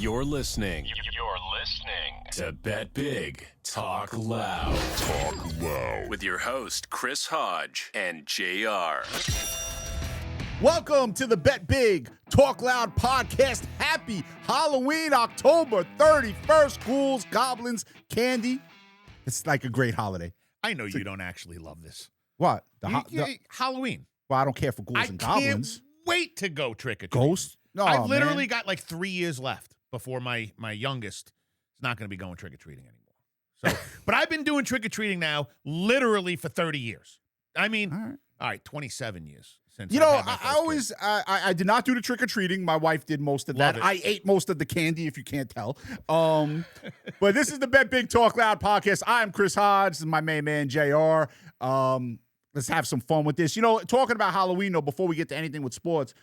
You're listening to Bet Big, Talk Loud. Talk Loud. With your host, Chris Hodge and JR. Welcome to the Bet Big, Talk Loud podcast. Happy Halloween, October 31st. Ghouls, goblins, candy. It's like a great holiday. I know you don't actually love this. What? Halloween. Well, I don't care for ghouls and goblins. Can't wait to go trick-or-treating. Ghosts? No, I've literally got like 3 years left before my youngest is not going to be going trick-or-treating anymore. So, but I've been doing trick-or-treating now literally for 30 years. I mean, all right 27 years. Since I did not do the trick-or-treating. My wife did most of that. I ate most of the candy, if you can't tell. But this is the Bet Big Talk Loud podcast. I'm Chris Hodge. This is my main man, JR. Let's have some fun with this. You know, talking about Halloween, though, before we get to anything with sports,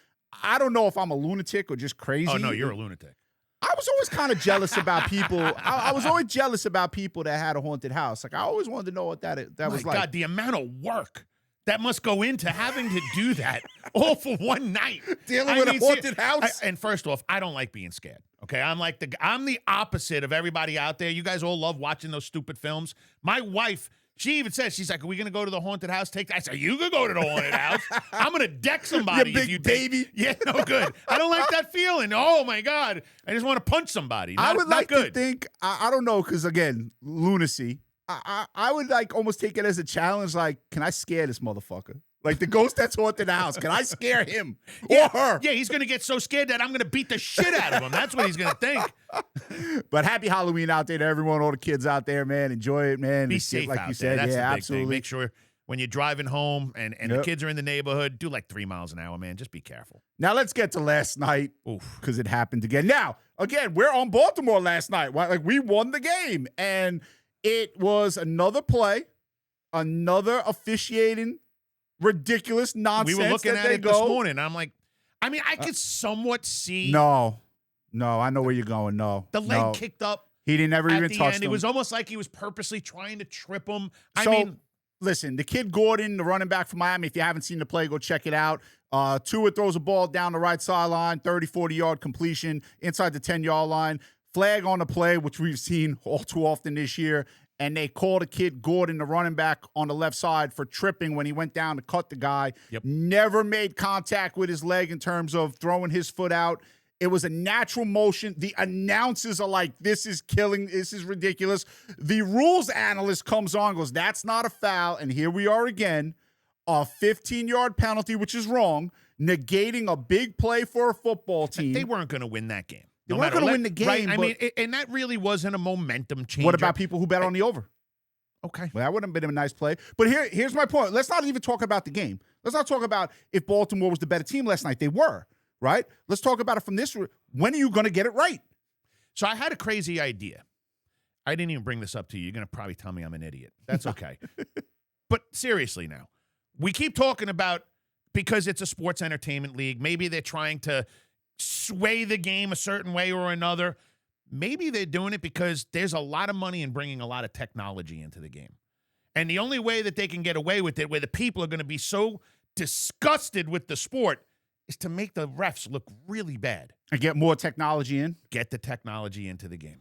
I don't know if I'm a lunatic or just crazy. Oh, no, you're a lunatic. I was always kind of jealous about people. I was always jealous about people that had a haunted house. Like, I always wanted to know what that was like. God, the amount of work that must go into having to do that all for one night. Dealing with a haunted house. And first off, I don't like being scared. Okay, I'm the opposite of everybody out there. You guys all love watching those stupid films. My wife, she even says, she's like, "Are we gonna go to the haunted house? I said, you could go to the haunted house. I'm gonna deck somebody. You big baby. Yeah, no good. I don't like that feeling. Oh my God, I just want to punch somebody. I would like to think. I don't know, because again, lunacy. I would like almost take it as a challenge. Like, can I scare this motherfucker? Like the ghost that's haunted the house. Can I scare him or her? Yeah, he's going to get so scared that I'm going to beat the shit out of him. That's what he's going to think. But happy Halloween out there to everyone, all the kids out there, man. Enjoy it, man. Be safe like out you there. said. That's yeah, the big absolutely. thing. Make sure when you're driving home and the kids are in the neighborhood, do like 3 miles an hour, man. Just be careful. Now let's get to last night, because it happened again. Now, again, we're on Baltimore last night. Like, we won the game, and it was another play, another officiating, ridiculous nonsense. We were looking at it this morning. I'm like, I mean, I could somewhat see. No, I know where you're going. No, the leg kicked up. He didn't ever even touch him. It was almost like he was purposely trying to trip him. Listen, the kid Gordon, the running back from Miami, if you haven't seen the play, go check it out. Tua throws a ball down the right sideline, 30, 40-yard completion inside the 10-yard line. Flag on the play, which we've seen all too often this year. And they called a kid, Gordon, the running back on the left side, for tripping when he went down to cut the guy. Yep. Never made contact with his leg in terms of throwing his foot out. It was a natural motion. The announcers are like, this is killing. This is ridiculous. The rules analyst comes on and goes, that's not a foul. And here we are again, a 15-yard penalty, which is wrong, negating a big play for a football team. They weren't going to win that game. They weren't going to win the game. Right? I mean, and that really wasn't a momentum changer. What about people who bet on the over? Okay. Well, that wouldn't have been a nice play. But here's my point. Let's not even talk about the game. Let's not talk about if Baltimore was the better team last night. They were, right? Let's talk about it from this. When are you going to get it right? So I had a crazy idea. I didn't even bring this up to you. You're going to probably tell me I'm an idiot. That's okay. But seriously now, we keep talking about, because it's a sports entertainment league, maybe they're trying to sway the game a certain way or another. Maybe they're doing it because there's a lot of money in bringing a lot of technology into the game. And the only way that they can get away with it, where the people are going to be so disgusted with the sport, is to make the refs look really bad. And get more technology in? Get the technology into the game.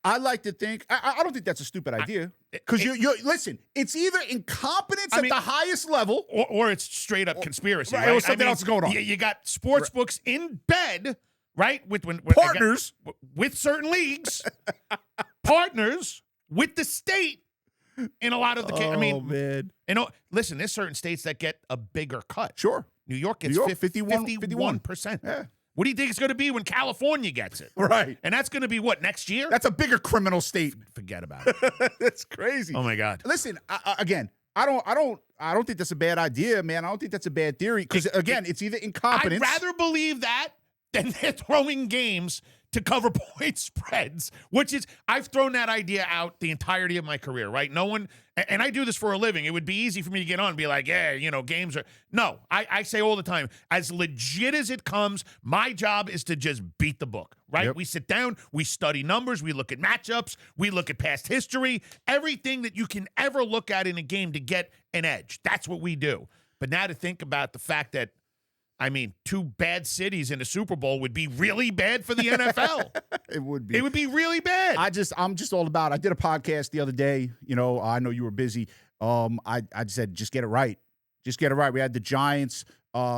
I like to think, I don't think that's a stupid idea. Because you listen, it's either incompetence at the highest level, or it's straight up conspiracy, right? Or something else is going on. You got sports books in bed, right? With partners with certain leagues, partners with the state in a lot of the cases. I mean, man. Listen, there's certain states that get a bigger cut. Sure. New York gets 51%. Yeah. What do you think it's going to be when California gets it? Right. And that's going to be what, next year? That's a bigger criminal state. Forget about it. That's crazy. Oh my God. Listen, again, I don't think that's a bad idea, man. I don't think that's a bad theory, because again, it's either incompetence. I'd rather believe that than they're throwing games to cover point spreads, which is, I've thrown that idea out the entirety of my career, right? No one, and I do this for a living. It would be easy for me to get on and be like, yeah, games are, no, I say all the time, as legit as it comes, my job is to just beat the book, right? Yep. We sit down, we study numbers, we look at matchups, we look at past history, everything that you can ever look at in a game to get an edge. That's what we do. But now to think about the fact that I mean, 2 bad cities in a Super Bowl would be really bad for the NFL. It would be. It would be really bad. I'm just all about. I did a podcast the other day. You know, I know you were busy. I said just get it right. Just get it right. We had the Giants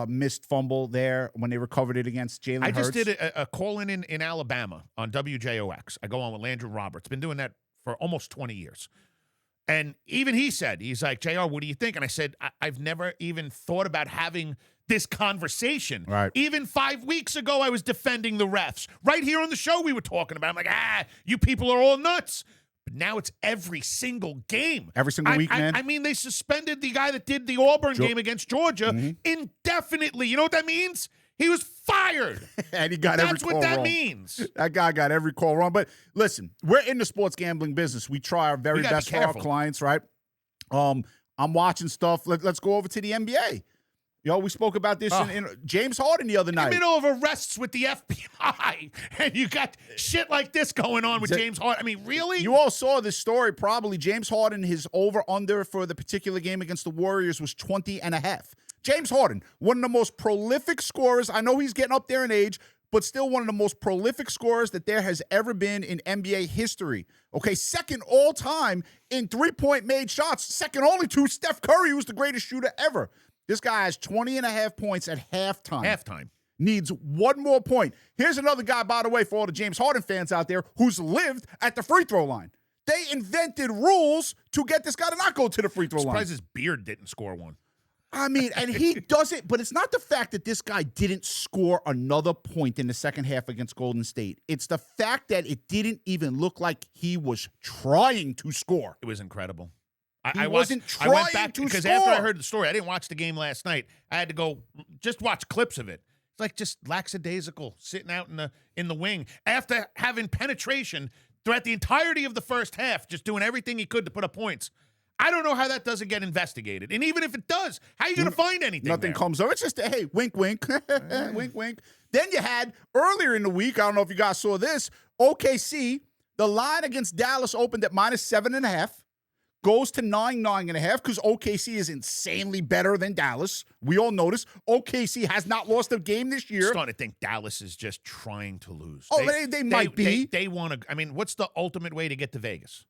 missed fumble there when they recovered it against Jalen Hurts. I just did a call-in in Alabama on WJOX. I go on with Landry Roberts. Been doing that for almost 20 years. And even he said, he's like, JR, what do you think? And I said, I've never even thought about having this conversation. Right. Even 5 weeks ago, I was defending the refs. Right here on the show, we were talking about it. I'm like, you people are all nuts. But now it's every single game. Every single week, man. I mean, they suspended the guy that did the Auburn game against Georgia indefinitely. You know what that means? He was fired. And he got every call wrong. That's what that means. That guy got every call wrong. But listen, we're in the sports gambling business. We try our very best for our clients, right? I'm watching stuff. Let's go over to the NBA. Yo, we spoke about this in James Harden the other night. In the middle of arrests with the FBI, and you got shit like this going on with James Harden. I mean, really? You all saw this story, probably. James Harden, his over-under for the particular game against the Warriors was 20.5. James Harden, one of the most prolific scorers. I know he's getting up there in age, but still one of the most prolific scorers that there has ever been in NBA history. Okay, second all-time in three-point made shots. Second only to Steph Curry, who's the greatest shooter ever. This guy has 20.5 points at halftime. Needs one more point. Here's another guy, by the way, for all the James Harden fans out there, who's lived at the free throw line. They invented rules to get this guy to not go to the free throw line. I'm surprised his beard didn't score one. I mean, and he does it, but it's not the fact that this guy didn't score another point in the second half against Golden State. It's the fact that it didn't even look like he was trying to score. It was incredible. I went back because after I heard the story, I didn't watch the game last night. I had to go just watch clips of it. It's like just lackadaisical, sitting out in the wing after having penetration throughout the entirety of the first half, just doing everything he could to put up points. I don't know how that doesn't get investigated. And even if it does, how are you going to find anything? Nothing comes of it. It's just, hey, wink, wink, wink, wink. Then you had earlier in the week, I don't know if you guys saw this, OKC, the line against Dallas opened at -7.5. Goes to 9.5 because OKC is insanely better than Dallas. We all notice OKC has not lost a game this year. I'm starting to think Dallas is just trying to lose. Oh, they might be. They want to. I mean, what's the ultimate way to get to Vegas?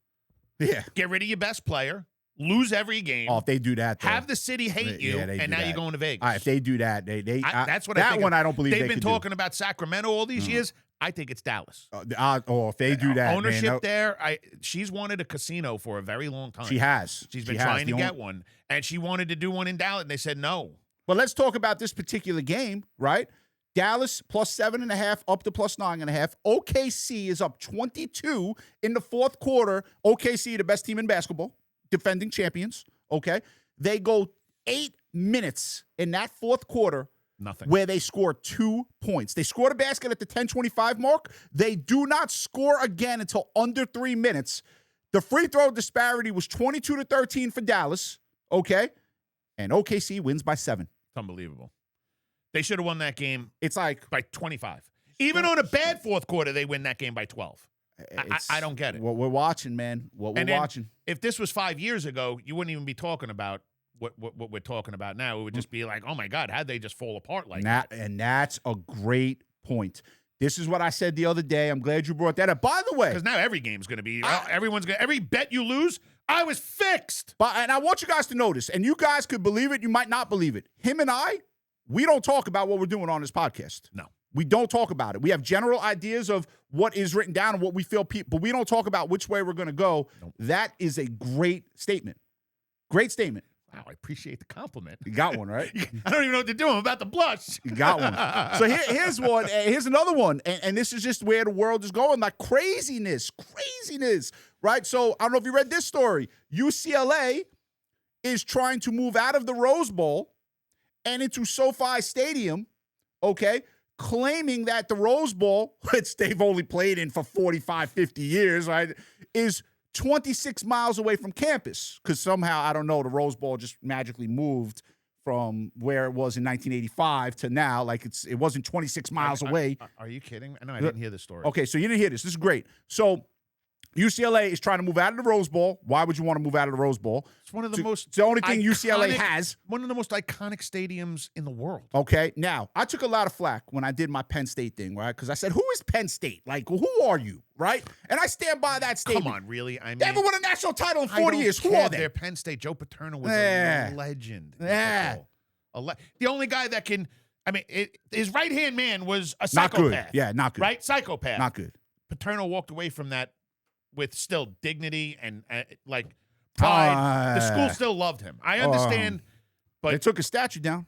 Yeah. Get rid of your best player, lose every game. Oh, if they do that, though, have the city hate you, and now you're going to Vegas. If they do that, that's what that one I don't believe they've been talking do. about Sacramento all these years. I think it's Dallas. If they do that, ownership man, there. She's wanted a casino for a very long time. She has. She's been trying to get one, and she wanted to do one in Dallas, and they said no. But let's talk about this particular game, right? Dallas +7.5 up to +9.5. OKC is up 22 in the fourth quarter. OKC, the best team in basketball, defending champions. Okay, they go 8 minutes in that fourth quarter. Nothing. Where they score 2 points. They scored a basket at the 10:25 mark. They do not score again until under 3 minutes. The free throw disparity was 22-13 for Dallas, okay? And OKC wins by 7. It's unbelievable. They should have won that game. It's like by 25. Even on a bad fourth quarter, they win that game by 12. I don't get it. What we're watching, man. What we're watching. If this was 5 years ago, you wouldn't even be talking about what we're talking about now. It would just be like, oh my God, how'd they just fall apart like that? And that's a great point. This is what I said the other day. I'm glad you brought that up. By the way, because now every game's going to be, every bet you lose, I was fixed. And I want you guys to notice, and you guys could believe it, you might not believe it. Him and I, we don't talk about what we're doing on this podcast. No. We don't talk about it. We have general ideas of what is written down and what we feel, but we don't talk about which way we're going to go. Nope. That is a great statement. Great statement. Wow, I appreciate the compliment. You got one, right? I don't even know what to do. I'm about to blush. You got one. So here's one. Here's another one. And this is just where the world is going. Like craziness, right? So I don't know if you read this story. UCLA is trying to move out of the Rose Bowl and into SoFi Stadium, okay, claiming that the Rose Bowl, which they've only played in for 45, 50 years, right, is 26 miles away from campus because somehow, I don't know, the Rose Bowl just magically moved from where it was in 1985 to now. Like it wasn't 26 miles away. Are you kidding? No, I didn't hear this story. Okay, so you didn't hear this. This is great. So UCLA is trying to move out of the Rose Bowl. Why would you want to move out of the Rose Bowl? It's one of the most. It's the only thing UCLA has. One of the most iconic stadiums in the world. Okay, now I took a lot of flack when I did my Penn State thing, right? Because I said, "Who is Penn State? Like, who are you?" Right? And I stand by that statement. Come on, really? I mean, they haven't won a national title in 40 years. Who are they? They're Penn State. Joe Paterno was a legend. Yeah. The only guy that can. I mean, his right-hand man was a psychopath. Not good. Yeah, not good. Right? Psychopath. Not good. Paterno walked away from that with still dignity and like pride. The school still loved him. I understand, but they took a statue down.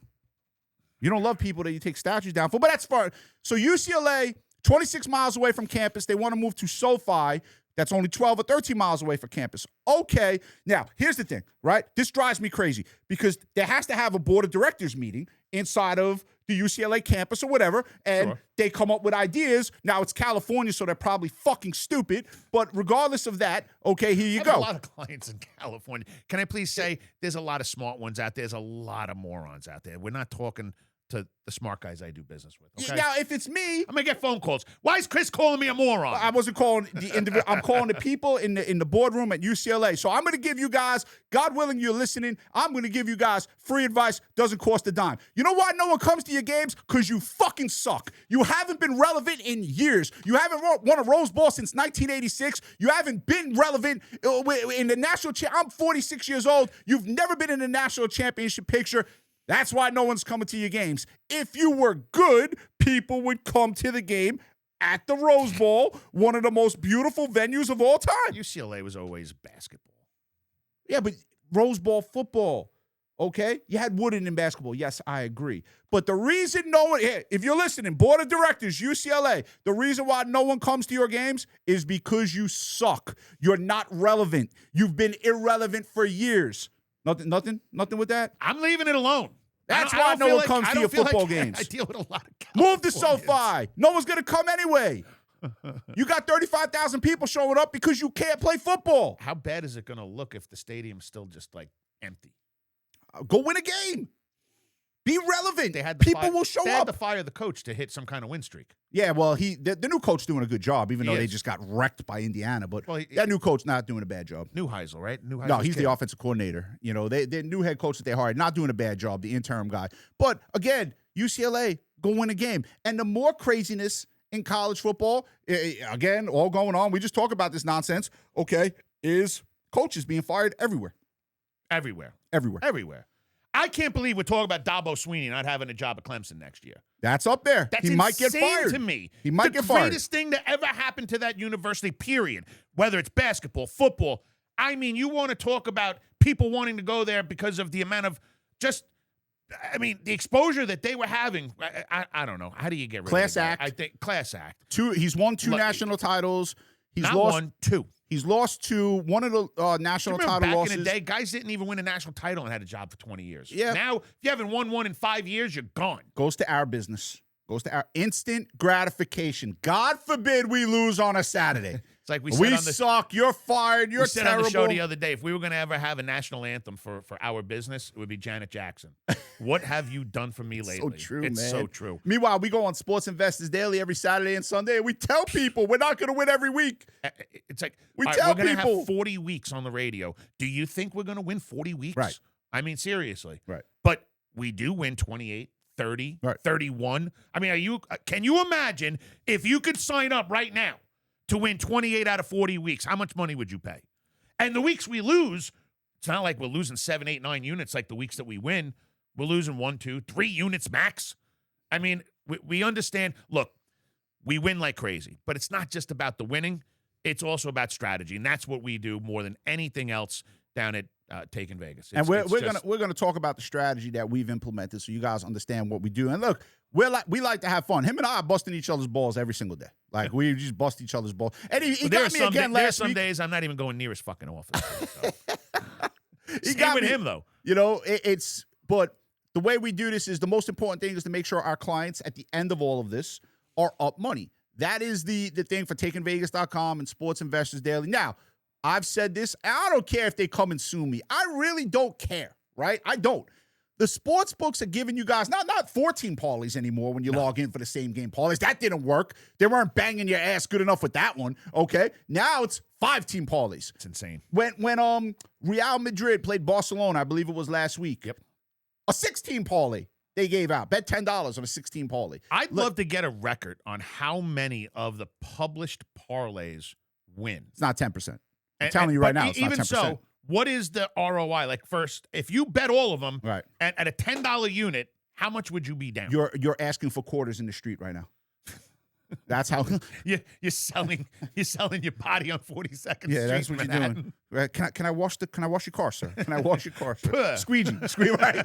You don't love people that you take statues down for, but that's far. So UCLA, 26 miles away from campus. They want to move to SoFi. That's only 12 or 13 miles away from campus. Okay. Now, here's the thing, right? This drives me crazy because there has to have a board of directors meeting inside of the UCLA campus or whatever, and they come up with ideas. Now, it's California, so they're probably fucking stupid, but regardless of that, okay, here you go. I have a lot of clients in California. Can I please say there's a lot of smart ones out there. There's a lot of morons out there. We're not talking to the smart guys I do business with. Okay? Now, if it's me, I'm gonna get phone calls. Why is Chris calling me a moron? I wasn't calling the individual. I'm calling the people in the boardroom at UCLA. So I'm gonna give you guys, God willing, you're listening. I'm gonna give you guys free advice. Doesn't cost a dime. You know why no one comes to your games? Because you fucking suck. You haven't been relevant in years. You haven't won a Rose Bowl since 1986. You haven't been relevant in the national. I'm 46 years old. You've never been in the national championship picture. That's why no one's coming to your games. If you were good, people would come to the game at the Rose Bowl, one of the most beautiful venues of all time. UCLA was always basketball. Yeah, but Rose Bowl football, okay? You had Wooden in basketball. Yes, I agree. But the reason no one, if you're listening, board of directors, UCLA, the reason why no one comes to your games is because you suck. You're not relevant. You've been irrelevant for years. Nothing with that? I'm leaving it alone. That's why no one comes to your football games. I deal with a lot of Move to SoFi. No one's going to come anyway. You got 35,000 people showing up because you can't play football. How bad is it going to look if the stadium's still just like empty? Go win a game. Be relevant. People will show up. They had to fire the coach to hit some kind of win streak. Yeah, well, the new coach doing a good job, even though they just got wrecked by Indiana. But that new coach not doing a bad job. Neuheisel, right? No, he's the offensive coordinator. You know, their new head coach that they hired, not doing a bad job, the interim guy. But again, UCLA, go win a game. And the more craziness in college football, again, all going on, we just talk about this nonsense, okay, is coaches being fired everywhere. Everywhere. I can't believe we're talking about Dabo Swinney not having a job at Clemson next year. That's up there. That's he might get fired to me. He might get fired. The greatest thing that ever happened to that university, period. Whether it's basketball, football. I mean, you want to talk about people wanting to go there because of the amount of the exposure that they were having. I don't know. How do you get rid Class of that? act. I think class act. He's won two national titles. He's not lost one, two. He's lost to one of the national title back losses. in the day, guys didn't even win a national title and had a job for 20 years. Yeah. Now, if you haven't won one in 5 years, you're gone. Goes to our business. Goes to our instant gratification. God forbid we lose on a Saturday. It's like we said suck. You're fired. You're terrible. We said on the show the other day, if we were going to ever have a national anthem for our business, it would be Janet Jackson. What have you done for me lately? So true, it's man. so true. Meanwhile, we go on Sports Investors Daily every Saturday and Sunday, and we tell people we're not going to win every week. It's like, we're going to have 40 weeks on the radio. Do you think we're going to win 40 weeks? Right. I mean, seriously. Right. But we do win 28, 30, 31. I mean, can you imagine if you could sign up right now to win 28 out of 40 weeks? How much money would you pay? And the weeks we lose, it's not like we're losing 7, 8, 9 units like the weeks that we win. We're losing 1, 2, 3 units max. I mean, we understand. Look, we win like crazy, but it's not just about the winning. It's also about strategy, and that's what we do more than anything else down at Taking Vegas. And we're gonna talk about the strategy that we've implemented, so you guys understand what we do. And look, we like to have fun. Him and I are busting each other's balls every single day. Like we just bust each other's balls. And he got me again last week. There are some days I'm not even going near his fucking office. So. He got with me, him though. You know, but the way we do this is the most important thing is to make sure our clients at the end of all of this are up money. That is the thing for TakingVegas.com and Sports Investors Daily. Now, I've said this, and I don't care if they come and sue me. I really don't care, right? I don't. The sports books are giving you guys not 14 parlays anymore when you log in for the same game parlays. That didn't work. They weren't banging your ass good enough with that one. Okay, now it's 5-team parlays. It's insane. When Real Madrid played Barcelona, I believe it was last week. Yep. A 16 parlay they gave out. Bet $10 on a 16 parlay. I'd love to get a record on how many of the published parlays win. It's not 10%. I'm telling you right now, it's not 10%. Even so, what is the ROI? Like, first, if you bet all of them right. at a $10 unit, how much would you be down? You're asking for quarters in the street right now. That's how you're selling your body on 42nd Street. Yeah, that's what you're doing. Right? Can I wash your car, sir? Can I wash your car, sir? Squeegee, right?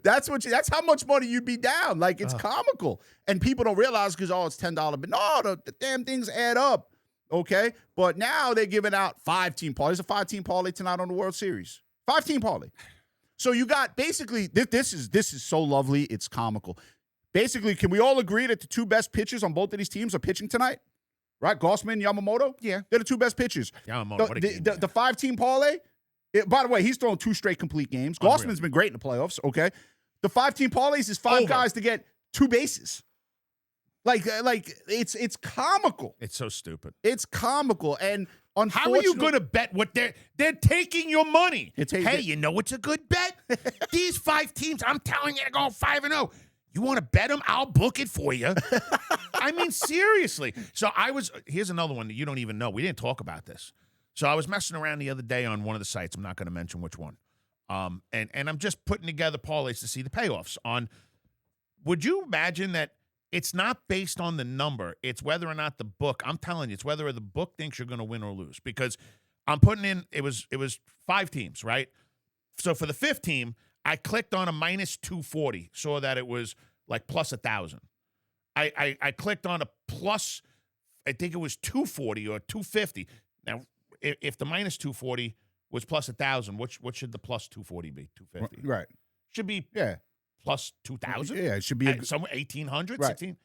That's how much money you'd be down. Like, it's comical, and people don't realize because it's $10, but no, the damn things add up. Okay, but now they're giving out 5-team parlays. A 5-team parlay tonight on the World Series. 5-team parlay. So you got basically this is so lovely. It's comical. Basically, can we all agree that the two best pitchers on both of these teams are pitching tonight? Right, Gossman, Yamamoto. Yeah, they're the two best pitchers. Yamamoto. The 5-team parlay. By the way, he's thrown 2 straight complete games. Gossman's been great in the playoffs. Okay, the 5-team parlays is 5 guys to get 2 bases. Like it's comical. It's so stupid. It's comical, and how are you going to bet what they're taking your money? Hey, you know what's a good bet? These 5 teams, I'm telling you, to go 5-0. You want to bet them? I'll book it for you. I mean, seriously. So here's another one that you don't even know. We didn't talk about this. So I was messing around the other day on one of the sites. I'm not going to mention which one. And I'm just putting together parlays to see the payoffs on. Would you imagine that it's not based on the number? It's whether or not the book, I'm telling you, it's whether the book thinks you're going to win or lose. Because I'm putting in, it was 5 teams, right? So for the 5th team, I clicked on a minus 240, saw that it was like plus 1,000. I clicked on a plus, I think it was 240 or 250. Now, if the minus 240 was plus 1,000, what should the plus 240 be? 250. Right. Should be plus 2,000. Yeah, it should be somewhere 1,800, right. 16.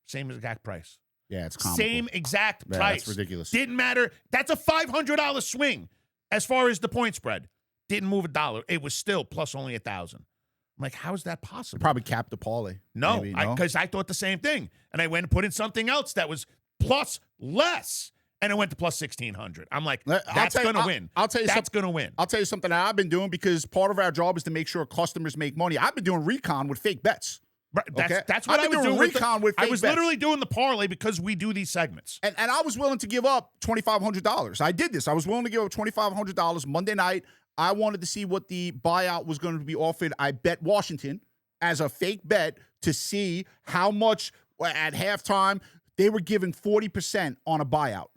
Same exact price. Yeah, it's comical. Same exact price. That's ridiculous. Didn't matter. That's a $500 swing as far as the point spread. Didn't move $1. It was still plus only 1,000. I'm like, how is that possible? Probably capped the parlay. No, because I thought the same thing. And I went and put in something else that was plus less. And it went to plus 1,600. I'm like, that's going to win. I'll tell you that's going to win. I'll tell you something that I've been doing because part of our job is to make sure customers make money. I've been doing recon with fake bets. Right, that's what I was doing. Recon with fake bets. Literally doing the parlay because we do these segments. And I was willing to give up $2,500. I did this. I was willing to give up $2,500 Monday night. I wanted to see what the buyout was going to be offered. I bet Washington as a fake bet to see how much at halftime they were giving 40% on a buyout.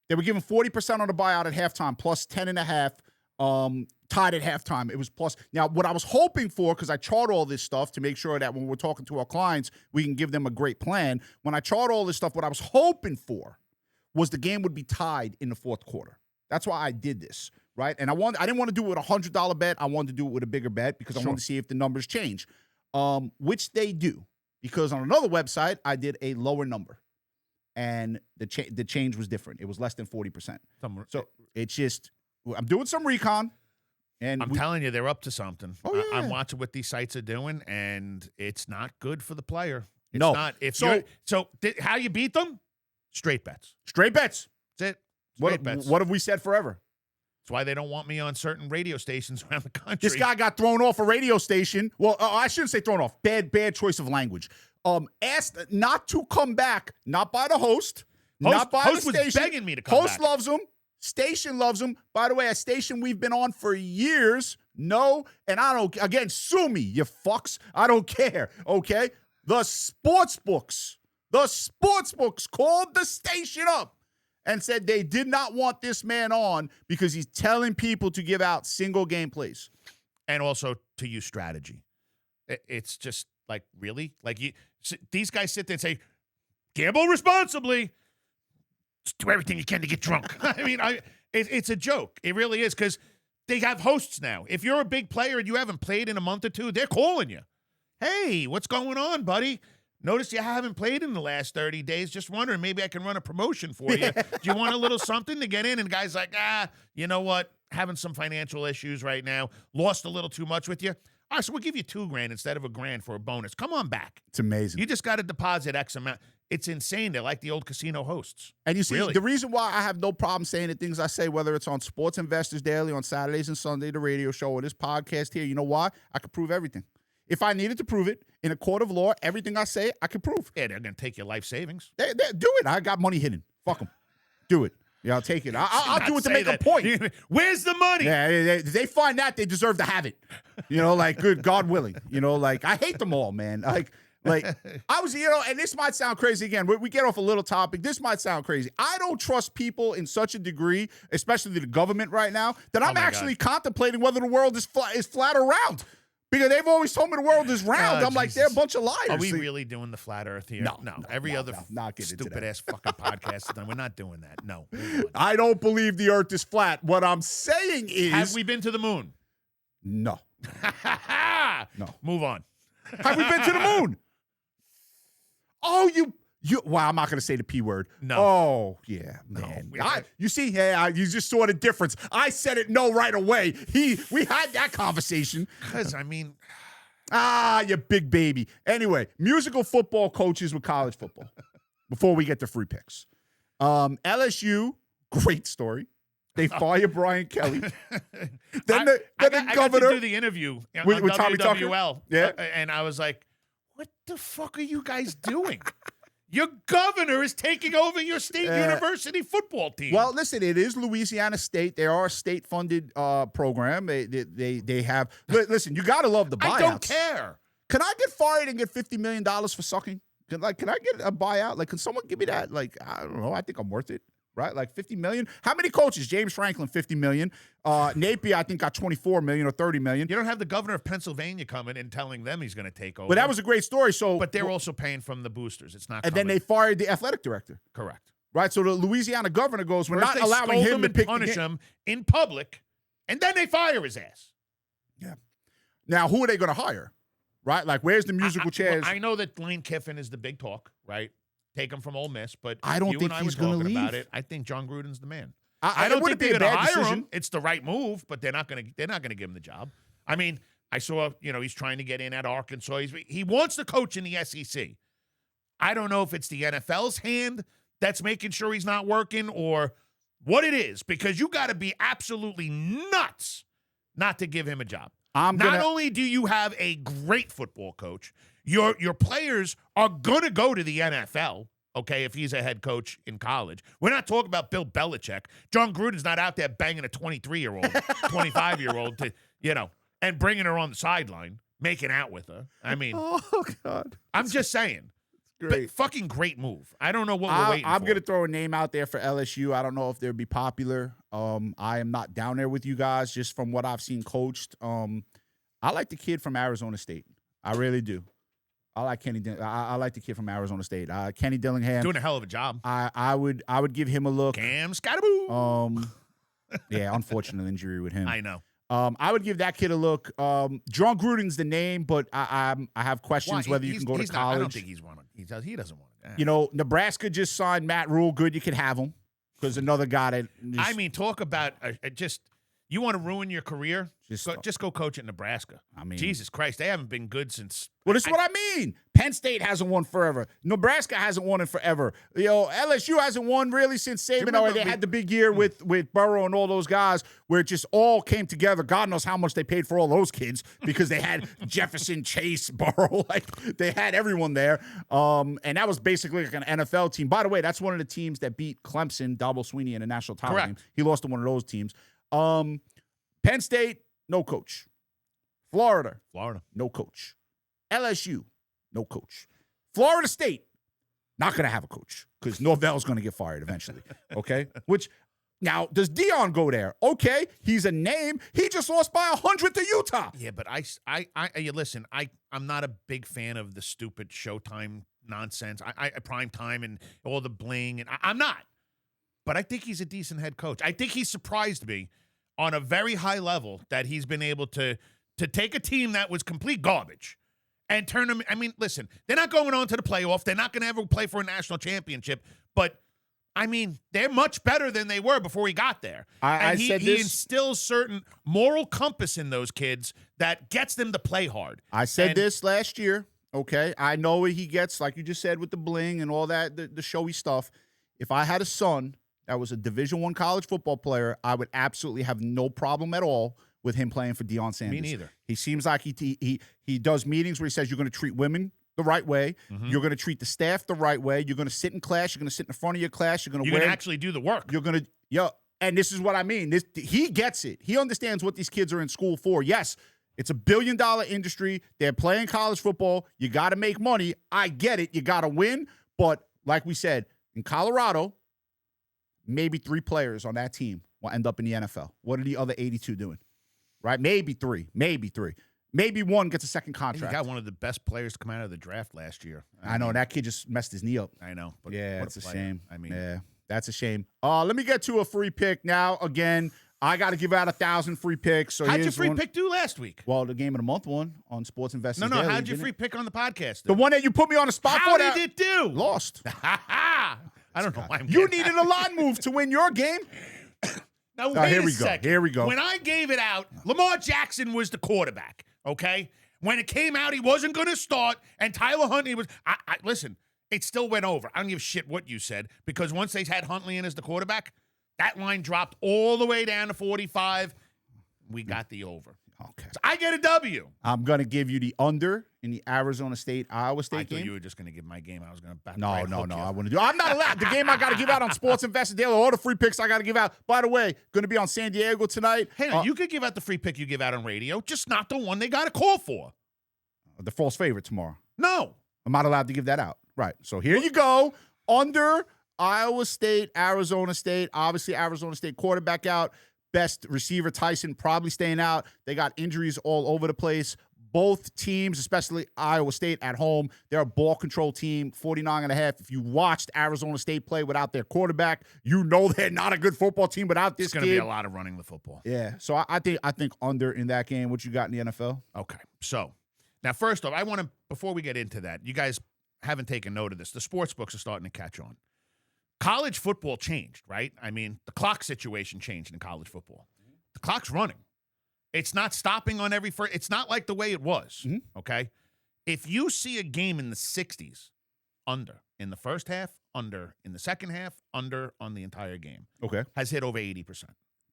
They were giving 40% on the buyout at halftime, plus 10.5, tied at halftime. It was plus. Now, what I was hoping for, because I chart all this stuff to make sure that when we're talking to our clients, we can give them a great plan. When I chart all this stuff, what I was hoping for was the game would be tied in the 4th quarter. That's why I did this, right? And I didn't want to do it with a $100 bet. I wanted to do it with a bigger bet because I wanted to see if the numbers change, which they do. Because on another website, I did a lower number. And the change was different. It was less than 40%. So it's just, I'm doing some recon. And I'm telling you, they're up to something. Oh, yeah. I'm watching what these sites are doing, and it's not good for the player. It's no. not. How you beat them? Straight bets. Straight bets. That's it. Straight bets. What have we said forever? That's why they don't want me on certain radio stations around the country. This guy got thrown off a radio station. Well, I shouldn't say thrown off. Bad choice of language. Asked not to come back, not by the host, not by the station. Was begging me to come back. Host loves him. Station loves him. By the way, a station we've been on for years. No, and I don't. Again, sue me, you fucks. I don't care. Okay, the sports books called the station up and said they did not want this man on because he's telling people to give out single game plays and also to use strategy. It's just like, really? Like, these guys sit there and say, gamble responsibly. Just do everything you can to get drunk. I mean, it's a joke. It really is, because they have hosts now. If you're a big player and you haven't played in a month or two, they're calling you. Hey, what's going on, buddy? Notice you haven't played in the last 30 days. Just wondering, maybe I can run a promotion for you. Do you want a little something to get in? And the guy's like, you know what? having some financial issues right now, lost a little too much with you. All right, so we'll give you $2,000 instead of $1,000 for a bonus. Come on back. It's amazing. You just got to deposit X amount. It's insane. They're like the old casino hosts. And you see, Really? the reason why I have no problem saying the things I say, whether it's on Sports Investors Daily, on Saturdays and Sunday, the radio show, or this podcast here, you know why? I could prove everything. If I needed to prove it in a court of law, everything I say, I could prove. Yeah, they're going to take your life savings. They do it. I got money hidden. Fuck them. Do it. Yeah, I'll take it. I'll do it to make a point. Where's the money? Yeah, they find that, they deserve to have it. Like, good, God willing. Like, I hate them all, man. Like I was, and this might sound crazy again. We get off a little topic. This might sound crazy. I don't trust people in such a degree, especially the government right now, that I'm actually contemplating whether the world is flat or round. Because they've always told me the world is round. I'm like, they're a bunch of liars. Are we really doing the flat earth here? No. Every other not stupid-ass fucking podcast is done. We're not doing that. No. I don't believe the earth is flat. What I'm saying is... Have we been to the moon? No. No. Move on. Have we been to the moon? Oh, you... Well, I'm not going to say the P word. No. Oh, yeah, man. No. You see, you just saw the difference. I said it no right away. We had that conversation. Because, I mean... you big baby. Anyway, musical football coaches with college football. Before we get to free picks. LSU, great story. They fire Brian Kelly. Then the governor... I got to do the interview with on Tommy Tucker? WWL. Yeah. And I was like, what the fuck are you guys doing? Your governor is taking over your state university football team. Well, listen, it is Louisiana State. They are a state-funded program. They have. Listen, you got to love the buyouts. I don't care. Can I get fired and get $50 million for sucking? Can I get a buyout? Like, can someone give me that? Like, I don't know. I think I'm worth it. Right? Like $50 million. How many coaches? James Franklin, $50 million. Napier, I think, got $24 million or $30 million. You don't have the governor of Pennsylvania coming and telling them he's going to take over. But that was a great story. But they're also paying from the boosters. It's not. And then they fired the athletic director. Correct. Right? So the Louisiana governor goes, we're not allowing him to punish him in public, and then they fire his ass. Yeah. Now, who are they going to hire? Right? Like, where's the musical chairs? I know that Lane Kiffin is the big talk, right? Take him from Ole Miss, but I don't think he's going to leave. About it. I think John Gruden's the man. I don't think they're going to hire him. It's the right move, but they're not going to give him the job. I mean, I saw, he's trying to get in at Arkansas. He wants to coach in the SEC. I don't know if it's the NFL's hand that's making sure he's not working or what it is, because you got to be absolutely nuts not to give him a job. Not only do you have a great football coach, your players are going to go to the NFL, okay, if he's a head coach in college. We're not talking about Bill Belichick. John Gruden's not out there banging a 23-year-old, 25-year-old, and bringing her on the sideline, making out with her. I mean, oh, God. I'm just saying. Great. But fucking great move. I don't know what we're waiting for. I'm going to throw a name out there for LSU. I don't know if they'll be popular. I am not down there with you guys just from what I've seen coached. I like the kid from Arizona State. I really do. I like Kenny. I like the kid from Arizona State. Kenny Dillingham doing a hell of a job. I would give him a look. Cam Scattaboo. Yeah, unfortunate injury with him. I know. I would give that kid a look. John Gruden's the name, but I have questions whether you can go to college. I don't think he's one. He doesn't want it. Nebraska just signed Matt Rule. Good, you could have him because another guy that. I mean, talk about just. You want to ruin your career? Just go coach at Nebraska. I mean, Jesus Christ, they haven't been good since. Well, this is what I mean. Penn State hasn't won forever. Nebraska hasn't won in forever. LSU hasn't won really since Saban. Or they had the big year with Burrow and all those guys where it just all came together. God knows how much they paid for all those kids because they had Jefferson, Chase, Burrow. Like they had everyone there. And that was basically like an NFL team. By the way, that's one of the teams that beat Clemson, Dabo Swinney in a national title game. He lost to one of those teams. Penn State, no coach. Florida, no coach. LSU, no coach. Florida State, not going to have a coach because Norvell's going to get fired eventually. Okay? Which, now, does Dion go there? Okay, he's a name. He just lost by 100 to Utah. Yeah, but listen, I'm not a big fan of the stupid Showtime nonsense. Prime time and all the bling, and I'm not. But I think he's a decent head coach. I think he surprised me on a very high level that he's been able to take a team that was complete garbage and turn them. I mean, listen, they're not going on to the playoff. They're not going to ever play for a national championship. But, I mean, they're much better than they were before he got there. He instills certain moral compass in those kids that gets them to play hard. I said this last year, okay? I know what he gets, like you just said, with the bling and all that, the showy stuff. If I had a son that was a Division I college football player, I would absolutely have no problem at all with him playing for Deion Sanders. Me neither. He seems like he does meetings where he says you're going to treat women the right way. Mm-hmm. You're going to treat the staff the right way. You're going to sit in class. You're going to sit in the front of your class. You're going to actually do the work. You're going to, and this is what I mean. He gets it. He understands what these kids are in school for. Yes, it's $1 billion industry. They're playing college football. You got to make money. I get it. You got to win. But like we said, in Colorado, maybe 3 players on that team will end up in the NFL. What are the other 82 doing? Right? Maybe 3. Maybe 1 gets a second contract. He got one of the best players to come out of the draft last year. I know. That kid just messed his knee up. I know. But yeah, it's a shame. I mean, yeah, that's a shame. Let me get to a free pick now. Again, I got to give out 1,000 free picks. So how'd your free pick do last week? Well, the game of the month one on Sports Investors. No. How'd your free pick on the podcast do? The one that you put me on the spot for? How did it do? Lost. I don't know why you needed a line move to win your game. Now, wait here a we second. go. Here we go. When I gave it out, Lamar Jackson was the quarterback, okay? When it came out, he wasn't going to start, and Tyler Huntley was – listen, it still went over. I don't give a shit what you said, because once they had Huntley in as the quarterback, that line dropped all the way down to 45. We got the over. Okay. So I get a W. I'm going to give you the under in the Arizona State-Iowa State game. I thought you were just going to give my game. I was going to No. I wouldn't do. I'm not allowed. The game I got to give out on Sports Investor Daily. All the free picks I got to give out. By the way, going to be on San Diego tonight. Hey, you could give out the free pick you give out on radio, just not the one they got a call for. The false favorite tomorrow. No. I'm not allowed to give that out. Right. So here you go. Under Iowa State, Arizona State. Obviously, Arizona State quarterback out. Best receiver Tyson probably staying out. They got injuries all over the place. Both teams, especially Iowa State at home, they're a ball control team, 49.5. If you watched Arizona State play without their quarterback, you know they're not a good football team without this kid. It's going to be a lot of running the football. Yeah. So I think under in that game. What you got in the NFL? Okay. So now, first off, I want to, before we get into that, you guys haven't taken note of this. The sports books are starting to catch on. College football changed, right? I mean, the clock situation changed in college football. The clock's running. It's not stopping on every first. It's not like the way it was, okay? If you see a game in the 60s, under in the first half, under in the second half, under on the entire game, okay, has hit over 80%.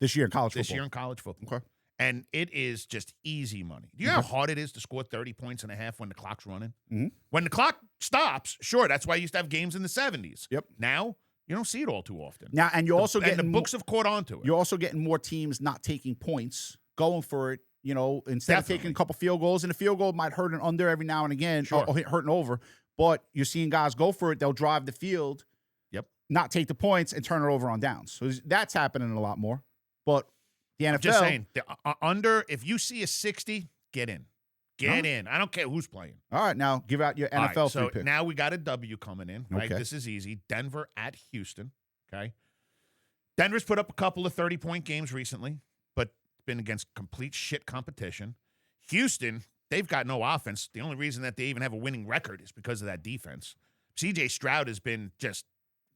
This year in college football. This year in college football. Okay. And it is just easy money. Do you know how hard it is to score 30 points and a half when the clock's running? Mm-hmm. When the clock stops, sure, that's why you used to have games in the 70s. Yep. Now, you don't see it all too often. Now, and you're also getting the books have caught on to it. You're also getting more teams not taking points, going for it, instead of taking a couple field goals. And the field goal might hurt an under every now and again, or hurt an over. But you're seeing guys go for it. They'll drive the field, not take the points, and turn it over on downs. So that's happening a lot more. But the NFL. I'm just saying, the under, if you see a 60, get in. Get in. I don't care who's playing. All right, now give out your NFL free pick. Now we got a W coming in, right? Okay. This is easy. Denver at Houston, okay? Denver's put up a couple of 30-point games recently, but been against complete shit competition. Houston, they've got no offense. The only reason that they even have a winning record is because of that defense. C.J. Stroud has been just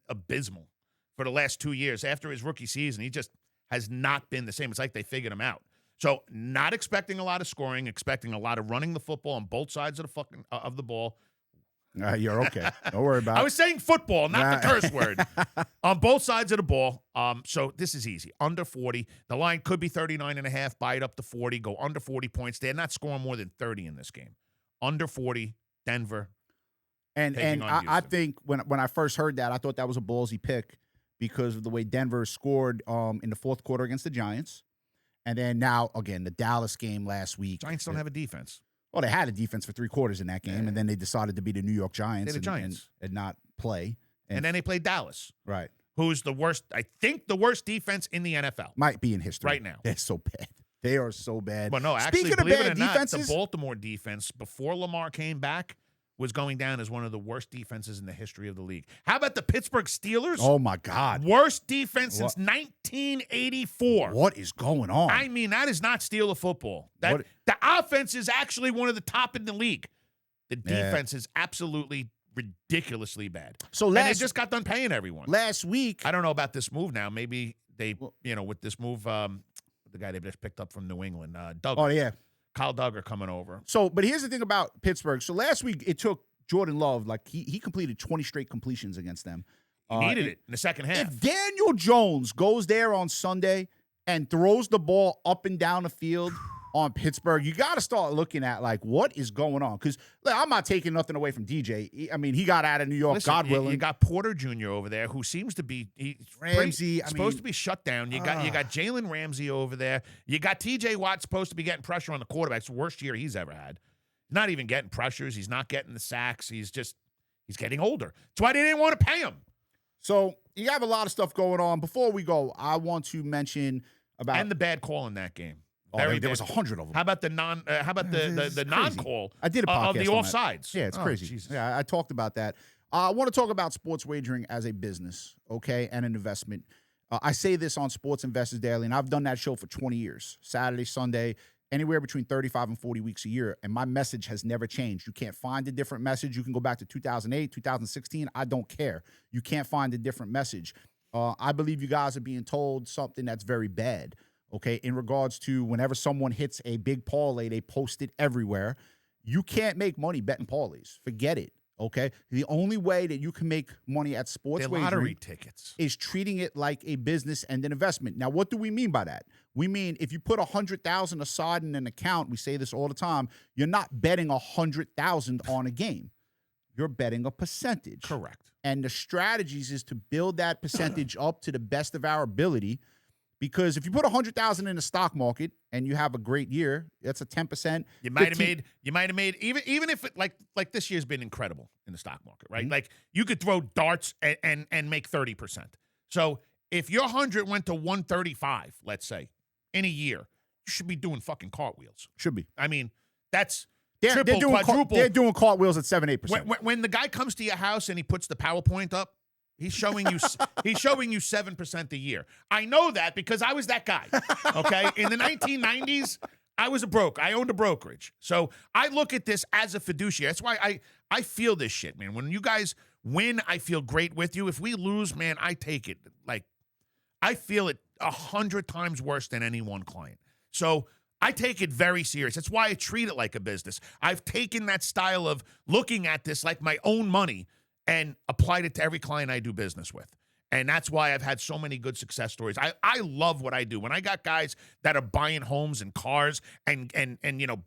abysmal for the last 2 years. After his rookie season, he just has not been the same. It's like they figured him out. So not expecting a lot of scoring, expecting a lot of running the football on both sides of the of the ball. You're okay. Don't worry about it. I was saying football, not the curse word. On both sides of the ball. So this is easy. Under 40. The line could be 39.5. Buy it up to 40. Go under 40 points. They're not scoring more than 30 in this game. Under 40, Denver. And I think when I first heard that, I thought that was a ballsy pick because of the way Denver scored in the fourth quarter against the Giants. And then now, again, the Dallas game last week. Giants don't have a defense. Well, they had a defense for 3 quarters in that game, and then they decided to be the New York Giants, and not play. And then they played Dallas. Right. Who's the worst, I think the worst defense in the NFL. Might be in history. Right now. They're so bad. They are so bad. But no, actually, Speaking of believe bad it or not, defenses, the Baltimore defense, before Lamar came back, was going down as one of the worst defenses in the history of the league. How about the Pittsburgh Steelers? Oh, my God. Worst defense since 1984. What is going on? I mean, that is not Steeler football. The offense is actually one of the top in the league. The defense is absolutely ridiculously bad. So and they just got done paying everyone. Last week, I don't know about this move now. Maybe they, with this move, the guy they just picked up from New England, Duggar. Oh, yeah. Kyle Duggar coming over. So, but here's the thing about Pittsburgh. So last week, it took Jordan Love, like he completed 20 straight completions against them. He needed it in the second half. If Daniel Jones goes there on Sunday and throws the ball up and down the field on Pittsburgh, you got to start looking at, like, what is going on? Because I'm not taking nothing away from DJ. I mean, he got out of New York, Listen, God willing. You got Porter Jr. over there, who seems to be Ramsey. supposed to be shut down. You got Jalen Ramsey over there. You got T.J. Watt supposed to be getting pressure on the quarterback. It's the worst year he's ever had. Not even getting pressures. He's not getting the sacks. He's getting older. That's why they didn't want to pay him. So you have a lot of stuff going on. Before we go, I want to mention about and the bad call in that game. There was 100 of them. How about the non-call? I did a podcast of the on offsides. Yeah, it's crazy. Jesus. Yeah, I talked about that. I want to talk about sports wagering as a business, okay, and an investment. I say this on Sports Investors Daily, and I've done that show for 20 years, Saturday, Sunday, anywhere between 35 and 40 weeks a year, and my message has never changed. You can't find a different message. You can go back to 2008, 2016. I don't care. You can't find a different message. I believe you guys are being told something that's very bad, okay, in regards to whenever someone hits a big parlay, they post it everywhere. You can't make money betting parlays. Forget it, okay? The only way that you can make money at sports They're wagering lottery tickets is treating it like a business and an investment. Now, what do we mean by that? We mean if you put $100,000 aside in an account, we say this all the time, you're not betting $100,000 on a game. You're betting a percentage. Correct. And the strategies is to build that percentage up to the best of our ability. Because if you put $100,000 in the stock market and you have a great year, that's a 10%. You might have made even if it, like this year's been incredible in the stock market, right? Mm-hmm. Like you could throw darts and make 30%. So if your 100 went to 135, let's say, in a year, you should be doing fucking cartwheels. Should be. I mean, that's they're doing quadruple. They're doing cartwheels at 7-8%. When the guy comes to your house and he puts the PowerPoint up, he's showing you 7% a year. I know that because I was that guy. Okay, in the 1990s, I was a broker. I owned a brokerage, so I look at this as a fiduciary. That's why I feel this shit, man. When you guys win, I feel great with you. If we lose, man, I take it like I feel it 100 times worse than any one client. So I take it very serious. That's why I treat it like a business. I've taken that style of looking at this like my own money and applied it to every client I do business with. And that's why I've had so many good success stories. I love what I do. When I got guys that are buying homes and cars and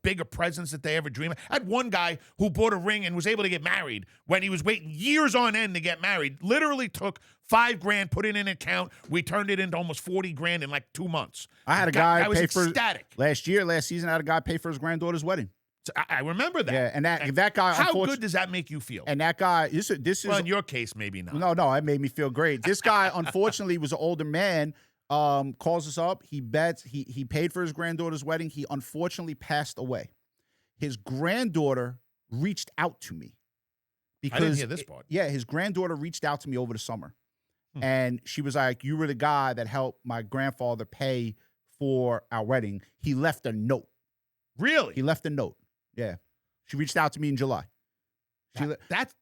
bigger presents that they ever dream of. I had one guy who bought a ring and was able to get married when he was waiting years on end to get married. Literally took $5,000, put it in an account. We turned it into almost $40,000 in like 2 months. I had a guy was pay ecstatic. Last season, I had a guy pay for his granddaughter's wedding. So I remember that. Yeah, and that guy. How good does that make you feel? And that guy, this is. Well, in your case, maybe not. No, it made me feel great. This guy, unfortunately, was an older man. Calls us up. He bets. He paid for his granddaughter's wedding. He unfortunately passed away. His granddaughter reached out to me because I didn't hear this part. Yeah, his granddaughter reached out to me over the summer, and she was like, "You were the guy that helped my grandfather pay for our wedding." He left a note. Really? He left a note. Yeah. She reached out to me in July. That's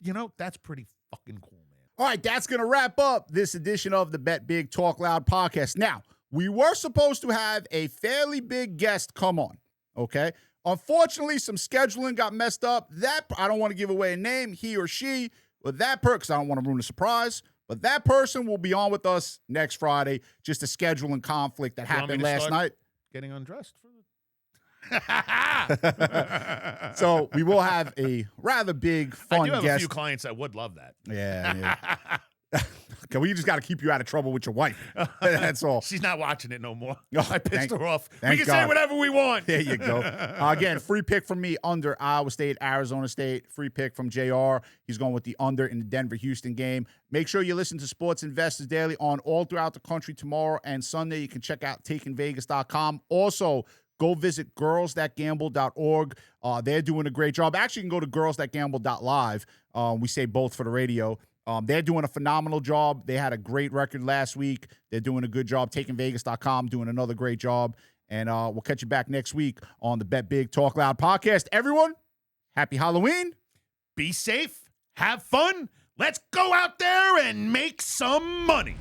pretty fucking cool, man. All right, that's going to wrap up this edition of the Bet Big Talk Loud podcast. Now, we were supposed to have a fairly big guest come on, okay? Unfortunately, some scheduling got messed up. That I don't want to give away a name, he or she, but that person, because I don't want to ruin the surprise, but that person will be on with us next Friday. Just a scheduling conflict that happened last night. Getting undressed for the So we will have a rather big, fun guest. I do have a few clients that would love that. Yeah. Okay, well, you just got to keep you out of trouble with your wife. That's all. She's not watching it no more. Oh, I pissed her off. We can God. say whatever we want. There you go. Again, free pick from me under Iowa State, Arizona State. Free pick from JR. He's going with the under in the Denver-Houston game. Make sure you listen to Sports Investors Daily on all throughout the country tomorrow and Sunday. You can check out takingvegas.com. Also, go visit girlsthatgamble.org. They're doing a great job. Actually, you can go to girlsthatgamble.live. We say both for the radio. They're doing a phenomenal job. They had a great record last week. They're doing a good job. Takingvegas.com doing another great job. And we'll catch you back next week on the Bet Big Talk Loud podcast. Everyone, happy Halloween. Be safe. have fun. Let's go out there and make some money.